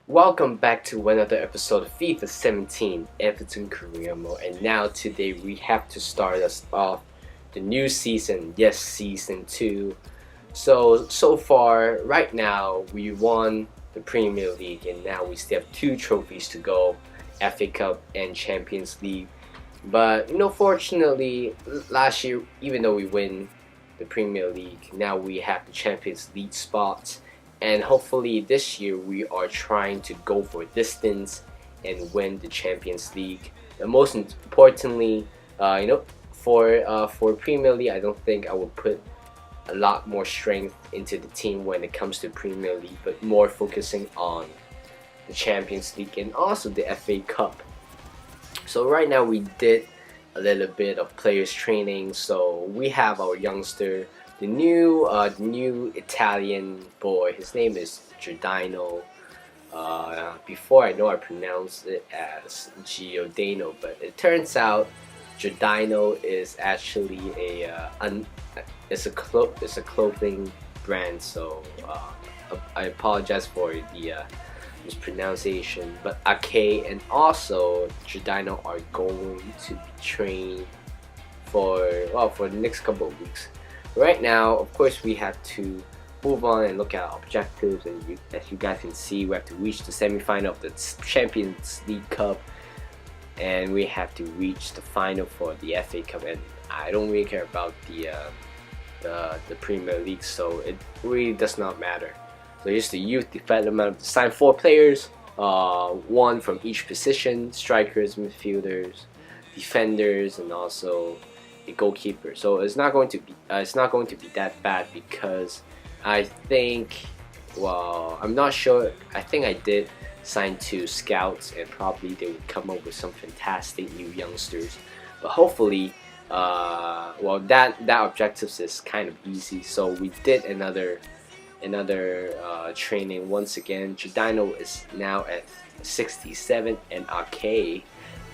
Welcome back to another episode of FIFA 17 Everton Career Mode, and now today we have to start us off the new season. Yes, season 2. So far, right now we won the Premier League, and now we still have 2 trophies to go: FA Cup and Champions League. But fortunately, last year, even though we win the Premier League, now we have the Champions League spots. And hopefully this year we are trying to go for distance and win the Champions League. And most importantly, for Premier League, I don't think I will put a lot more strength into the team when it comes to Premier League, but more focusing on the Champions League and also the FA Cup. So right now we did a little bit of players training. So we have our youngster, the new Italian boy. His name is Giordano. Before I know I pronounced it as Giordano, but it turns out Giordano is actually it's a clothing brand. So I apologize for the mispronunciation. But Ake and also Giordano are going to be trained for the next couple of weeks. Right now, of course, we have to move on and look at our objectives, and as you guys can see, we have to reach the semi-final of the Champions League Cup, and we have to reach the final for the FA Cup. And I don't really care about the Premier League, so it really does not matter. So here's the youth development. Sign 4 players, 1 from each position: strikers, midfielders, defenders, and also a goalkeeper. So it's not going to be that bad, because I think, I'm not sure. I think I did sign 2 scouts, and probably they would come up with some fantastic new youngsters. But hopefully, that objectives is kind of easy. So we did another training once again. Giordano is now at 67, and Ake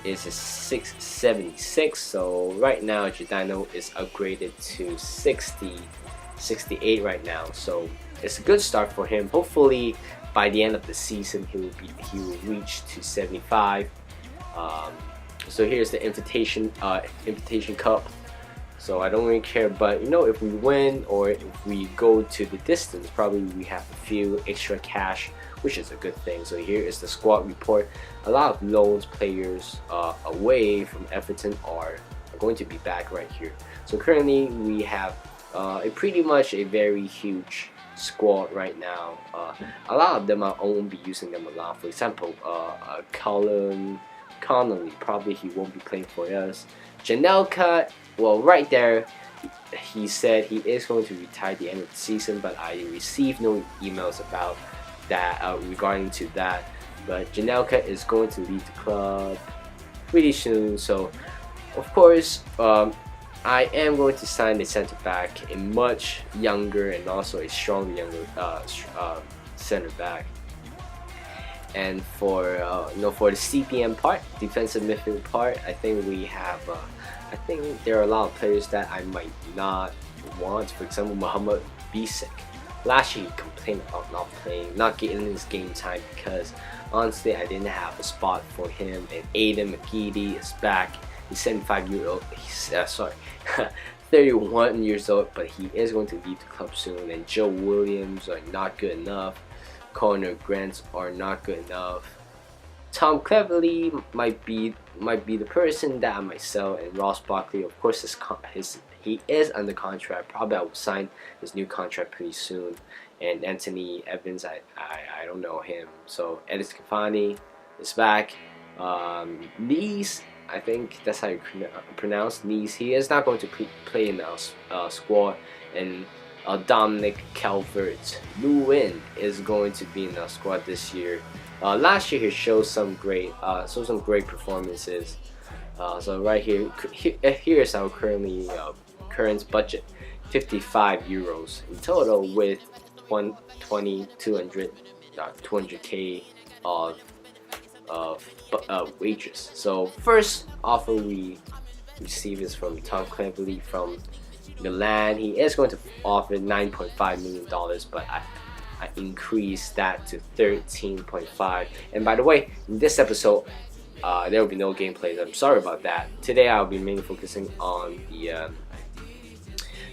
is a 676. So right now Giordano is upgraded to 68 right now. So it's a good start for him. Hopefully by the end of the season he will reach to 75. So here's the invitation cup. So I don't really care, but if we win or if we go to the distance, probably we have a few extra cash, which is a good thing. So here is the squad report. A lot of loans players away from Everton are going to be back right here. So currently we have pretty much a very huge squad right now. A lot of them I won't be using them a lot. For example, Connolly, probably he won't be playing for us. Janelka, well, right there, he said he is going to retire at the end of the season, but I received no emails about that regarding to that. But Janelka is going to leave the club pretty soon. So of course, I am going to sign the center back, a much younger and also a stronger center back. And for the CPM part, defensive midfield part, I think we have. I think there are a lot of players that I might not want. For example, Muhammad Bisek. Last year he complained about not getting his game time, because honestly I didn't have a spot for him. And Aiden McGeady is back. He's 75-year-old. He's 31 years old, but he is going to leave the club soon. And Joe Williams are not good enough. Connor Grants are not good enough. Tom Cleverley might be the person that I might sell, and Ross Barkley, of course, he is under contract. Probably I will sign his new contract pretty soon. And Anthony Evans, I don't know him. So Edis Cavani is back. Nice, I think that's how you pronounce Nice. He is not going to play in our squad. And Dominic Calvert-Lewin is going to be in our squad this year. Last year he showed some great performances. So right here is our current budget: 55 euros in total, with 200k of wages. So first offer we receive is from Tom Cleverley from Milan. He is going to offer $9.5 million, but I increased that to 13.5. And by the way, in this episode, there will be no gameplays. I'm sorry about that. Today I'll be mainly focusing on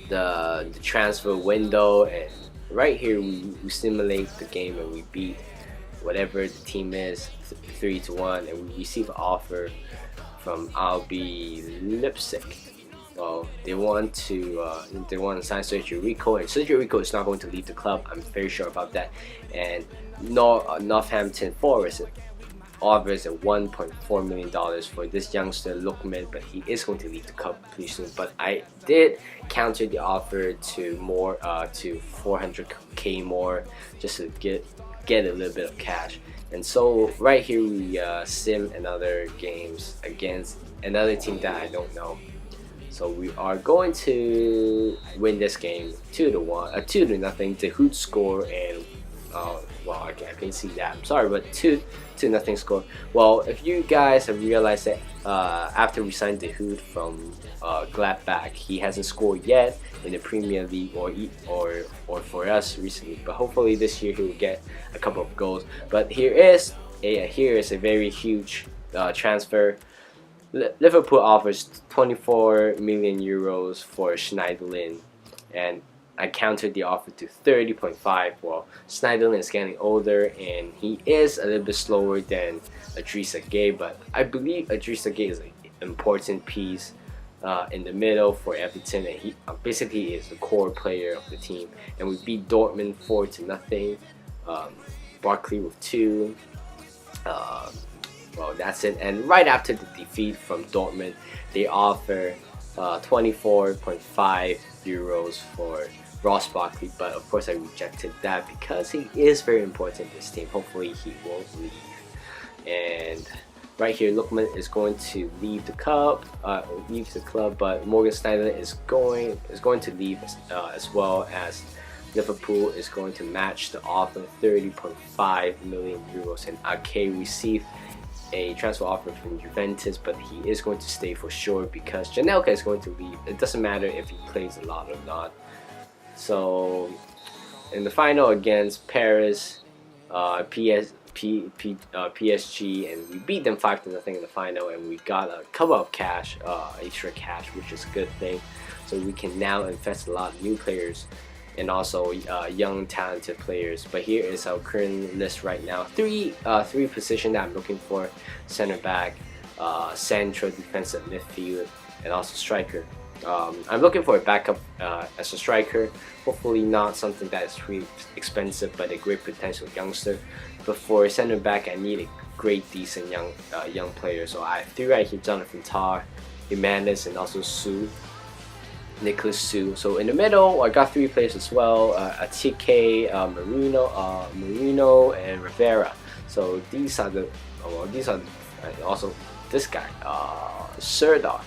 the transfer window, and right here we simulate the game and we beat whatever the team is 3-1, and we receive an offer from RB Leipzig. Well, they want to sign Sergio Rico, and Sergio Rico is not going to leave the club. I'm very sure about that. And Northampton Forest offers at $1.4 million for this youngster Lukman, but he is going to leave the club pretty soon. But I did counter the offer to more to 400k more, just to get a little bit of cash. And so right here we sim another games against another team that I don't know. So we are going to win this game 2-1, 2-0. The Hoot score, and well, I can see that. I'm sorry, but 2-0 score. Well, if you guys have realized that after we signed the Hoot from Gladbach, he hasn't scored yet in the Premier League or for us recently. But hopefully this year he will get a couple of goals. But here is a very huge transfer. Liverpool offers 24 million euros for Schneiderlin, and I countered the offer to 30.5. Well, Schneiderlin is getting older and he is a little bit slower than Idrissa Gueye, but I believe Idrissa Gueye is an important piece in the middle for Everton, and he basically is the core player of the team. And we beat Dortmund 4-0. Barkley with 2. Well, that's it. And right after the defeat from Dortmund, they offer 24.5 euros for Ross Barkley, but of course I rejected that because he is very important in this team. Hopefully he won't leave. And right here, Lukman is going to leave the club, but Morgan Schneiderlin is going to leave as well, as Liverpool is going to match the offer, 30.5 million euros, and Ake received a transfer offer from Juventus, but he is going to stay for sure because Janelka is going to leave. It doesn't matter if he plays a lot or not. So in the final against Paris, PSG, and we beat them 5-0 in the final, and we got a couple of cash, extra cash, which is a good thing. So we can now invest a lot of new players and also young talented players. But here is our current list right now. Three positions that I'm looking for: center back, central defensive midfield, and also striker. I'm looking for a backup as a striker. Hopefully not something that is really expensive, but a great potential youngster. But for center back, I need a great, decent young player. So I have 3 right here: Jonathan Tah, Jimenez, and also Nicholas Sue. So in the middle, I got 3 players as well: Atike, Marino, and Rivera. So these are also this guy, Serdar.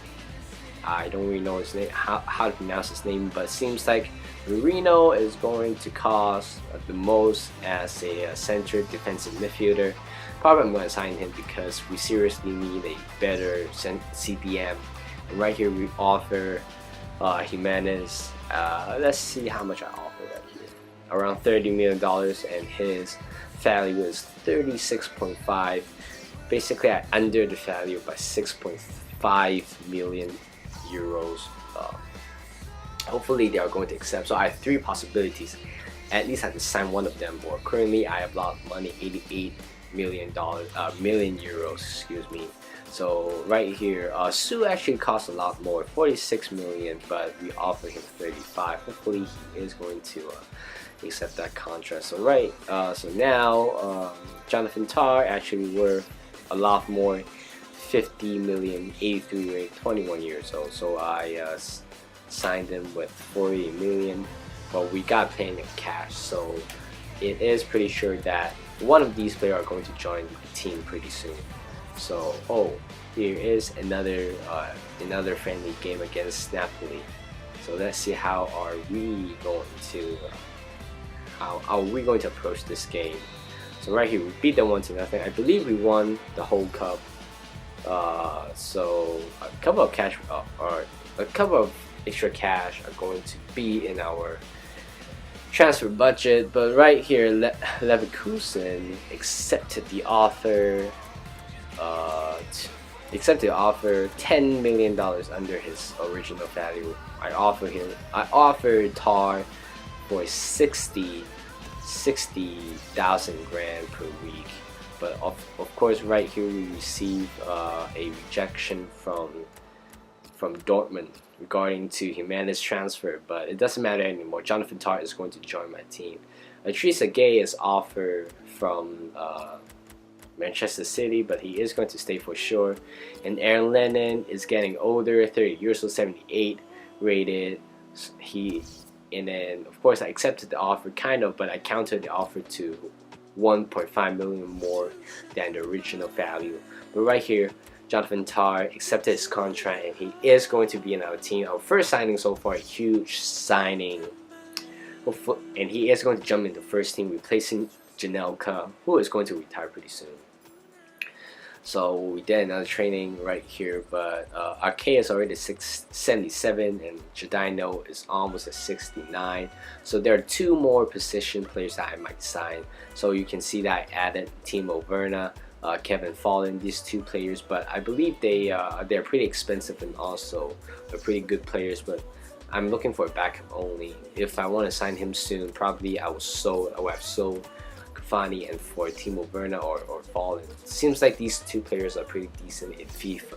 I don't really know his name, how to pronounce his name, but it seems like Marino is going to cost the most as a center defensive midfielder. Probably I'm going to sign him because we seriously need a better CDM. And right here we offer Jimenez. Let's see how much I offer that here. Around $30 million, and his value is 36.5. Basically, I under the value by 6.5 million euros. Hopefully, they are going to accept. So I have 3 possibilities. At least I can sign one of them. Or currently, I have a lot of money, $88 million euros. Excuse me. So right here, Sue actually costs a lot more, 46 million, but we offer him 35. Hopefully he is going to accept that contract. So so now Jonathan Tah actually worth a lot more, 50 million, 83 rate, 21 years old. So I signed him with 40 million, but we got paying in cash. So it is pretty sure that one of these players are going to join the team pretty soon. So here is another friendly game against Napoli. So let's see how are we going to approach this game. So right here we beat them 1-0. I believe we won the whole cup. So a couple of cash or a couple of extra cash are going to be in our transfer budget. But right here, Leverkusen accepted the offer. Accepted the offer $10 million under his original value. I offered Tar for 60,000 grand per week. But of course, right here we receive a rejection from Dortmund regarding to Jimenez transfer. But it doesn't matter anymore. Jonathan Tah is going to join my team. Idrissa Gueye is offered from Manchester City, but he is going to stay for sure. And Aaron Lennon is getting older, 30 years old, 78 rated. And then of course I accepted the offer, kind of, but I countered the offer to 1.5 million more than the original value. But right here, Jonathan Tah accepted his contract, and he is going to be in our team. Our first signing so far, a huge signing, and he is going to jump into first team, replacing Janelka, who is going to retire pretty soon. So we did another training right here, but Arke is already 77 and Jadino is almost at 69. So there are 2 more position players that I might sign. So you can see that I added Timo Werner, Kevin Follen, these 2 players, but I believe they're pretty expensive and also are pretty good players. But I'm looking for a backup only. If I want to sign him soon, probably I will have sold Fani and for Timo Werner or Fallen. It seems like these 2 players are pretty decent in FIFA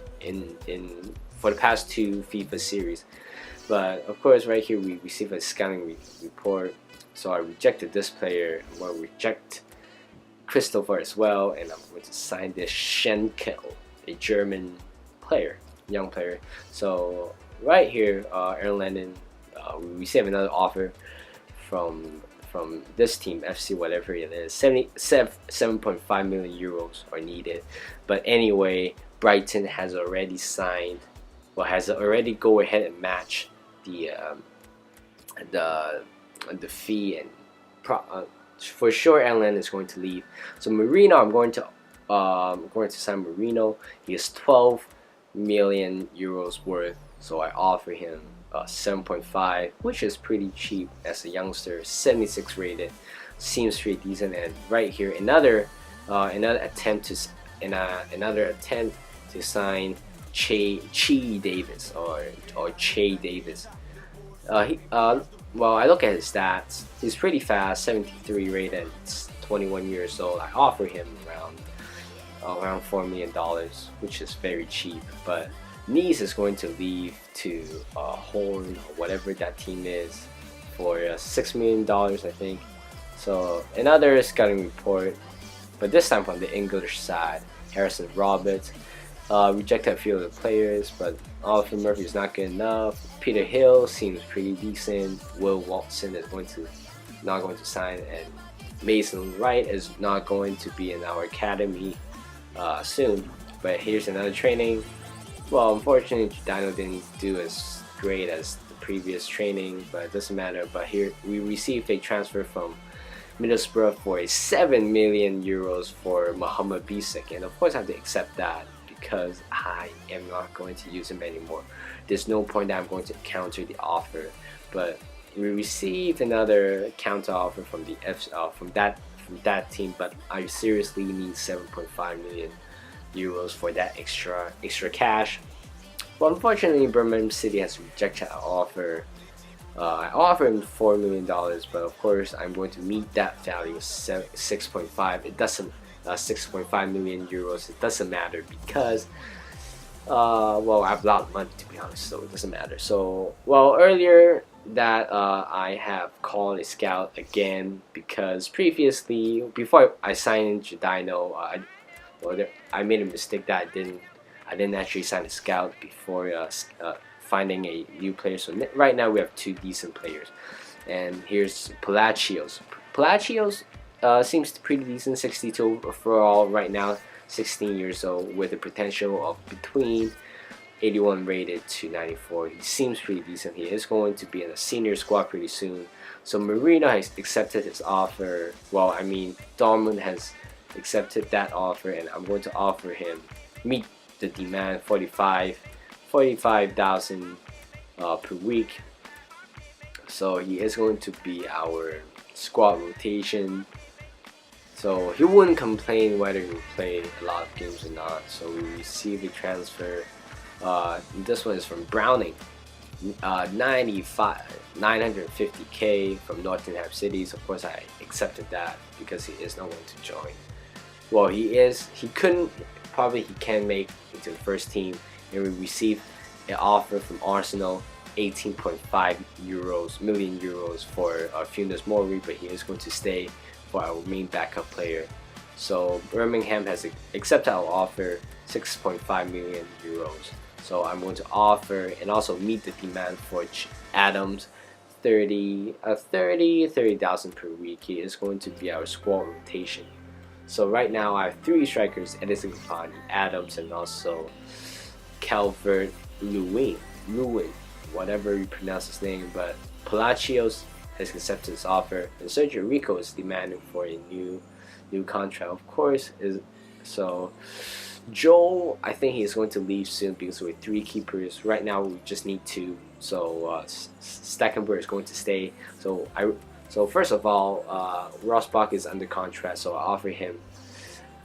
for the past 2 FIFA series. But of course, right here we receive a scouting report. So I rejected this player. I'm going to reject Christopher as well, and I'm going to sign this Schenkel, a German player, young player. So right here, Aaron Lennon, we receive another offer from this team, FC whatever it is. 7.5 million euros are needed. But anyway, Brighton has already signed, has already go ahead and match the fee, and for sure Aaron is going to leave. So Marino, I'm going to sign Marino. He is 12 million euros worth, so I offer him 7.5, which is pretty cheap as a youngster. 76 rated, seems pretty decent. And right here, another attempt to sign Che Davis or Che Davis. Well, I look at his stats. He's pretty fast, 73 rated, 21 years old. I offer him around $4 million, which is very cheap. But Nice is going to leave to Horn or whatever that team is for $6 million, I think. So another scouting report, but this time from the English side. Harrison Roberts rejected a few of the players, but Oliver Murphy is not good enough. Peter Hill seems pretty decent. Will Watson is not going to sign, and Mason Wright is not going to be in our academy soon. But here's another training. Well, unfortunately, Dino didn't do as great as the previous training, but it doesn't matter. But here we received a transfer from Middlesbrough for 7 million euros for Mohamed Bisek, and of course I have to accept that because I am not going to use him anymore. There's no point that I'm going to counter the offer. But we received another counter offer from that team, but I seriously need 7.5 million euros for that extra cash. Well, unfortunately, Birmingham City has rejected our offer. I offered him $4 million, but of course I'm going to meet that value, 6.5. It doesn't 6.5 million euros. It doesn't matter because well, I have a lot of money, to be honest, so it doesn't matter. So well, earlier that I have called a scout again because previously, before I signed Jadino, I made a mistake that I didn't actually sign a scout before finding a new player. So right now we have 2 decent players, and here's Palacios. Palacios seems pretty decent, 62 overall right now, 16 years old, with a potential of between 81 rated to 94. He seems pretty decent. He is going to be in a senior squad pretty soon. So Marino has accepted his offer. Well, I mean, Dortmund has accepted that offer, and I'm going to offer him, meet the demand, 45,000 per week. So he is going to be our squad rotation. So he wouldn't complain whether he would play a lot of games or not. So we received a transfer. This one is from Browning. 950k from Nottingham City. So of course I accepted that because he is not going to join. Well, he can make into the first team, and we received an offer from Arsenal, 18.5 million euros for Funes Mori, but he is going to stay for our main backup player. So Birmingham has accepted our offer, 6.5 million euros. So I'm going to offer and also meet the demand for Adams, 30,000 per week. He is going to be our squad rotation. So right now I have 3 strikers: Edison Cavani, Adams, and also Calvert Lewin, whatever you pronounce his name. But Palacios has accepted his offer, and Sergio Rico is demanding for a new contract. Of course, Joel, I think he is going to leave soon because we have 3 keepers. Right now we just need 2. So Stackenberg is going to stay. So first of all, Ross Bach is under contract, so I offer him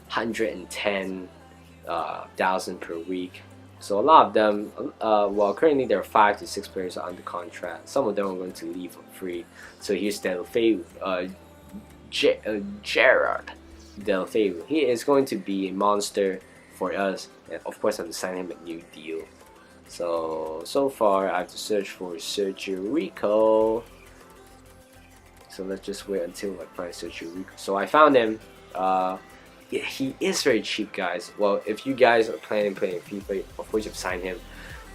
110,000 per week. So a lot of them, currently there are 5 to 6 players under contract. Some of them are going to leave for free. So here's Delfeu, Gerard Delfeu. He is going to be a monster for us, and of course I'm to sign him a new deal. So far I have to search for Sergio Rico. So let's just wait until I find Sergio Rico. So I found him. He is very cheap, guys. Well, if you guys are planning playing FIFA, of course you've signed him.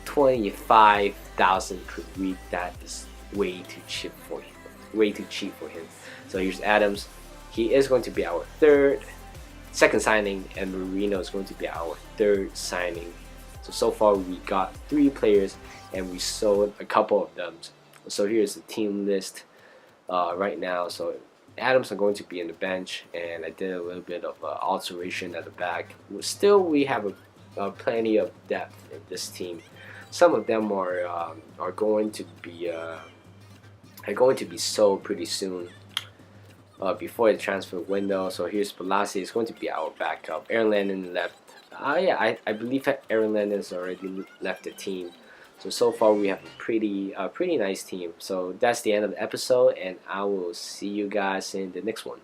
25,000 per week. That is way too cheap for him. So here's Adams. He is going to be our second signing, and Marino is going to be our 3rd signing. So far we got 3 players, and we sold a couple of them. So here's the team list right now. So Adams are going to be in the bench, and I did a little bit of alteration at the back. Still, we have plenty of depth in this team. Some of them are going to be sold pretty soon. Before the transfer window. So here's Balassi. It's going to be our backup. Aaron Lennon left. I believe that Aaron Lennon has already left the team. So far we have a pretty nice team. So that's the end of the episode, and I will see you guys in the next one.